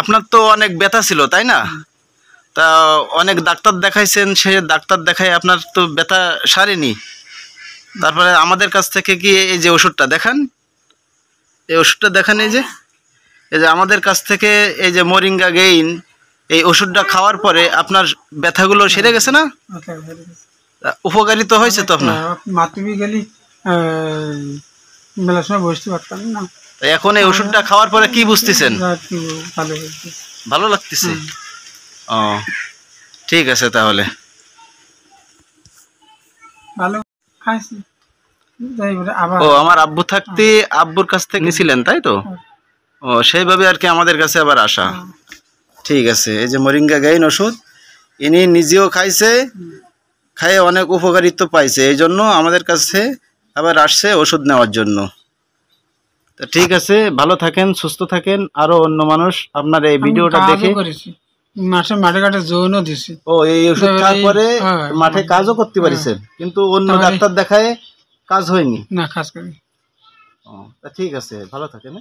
আপনার তো অনেক ব্যথা ছিল তাই না? তা অনেক ডাক্তার দেখাইছেন, সে ডাক্তার দেখাই আপনার তো ব্যথা সারেনি। তারপরে আমাদের কাছ থেকে কি এই যে ওষুধটা দেখান, এই ওষুধটা দেখান, এই যে আমাদের কাছ থেকে এই যে মোরিঙ্গা গেইন, এই ওষুধটা খাওয়ার পরে আপনার ব্যথাগুলো সেরে গেছে না? উপকারী তো হয়েছে তো আপনার। মাতুমি গেলি মেলার সময় বসতে পারতাম না। এখন এই ওষুধটা খাওয়ার পরে কি বুঝতেছেন? ভালো লাগতেছে। ও ঠিক আছে, তাহলে ভালো খাইছি। ও আমার আব্বু থাকতে আব্বুর কাছ থেকে নিয়েছিলেন তাই তো? ও সেইভাবে আর কি আমাদের কাছে আবার আসা। ঠিক আছে, এই যে মোরিঙ্গা গাইন ওষুধ ইনি নিজেও খাইছে, খাইয়ে অনেক উপকারিত্ব পাইছে, এই জন্য আমাদের কাছে আবার আসছে ওষুধ নেওয়ার জন্য। তো ঠিক আছে, ভালো থাকেন, সুস্থ থাকেন। আরো অন্য মানুষ আপনার এই ভিডিওটা দেখে মাঠে ঘাটে জোনও দিছি। ও এই ওষুধ খাওয়ার পরে মাঠে কাজও করতে পারিছেন, কিন্তু অন্য ডাক্তার দেখায় কাজ হয়নি না, কাজ করি। ও ঠিক আছে, ভালো থাকেন।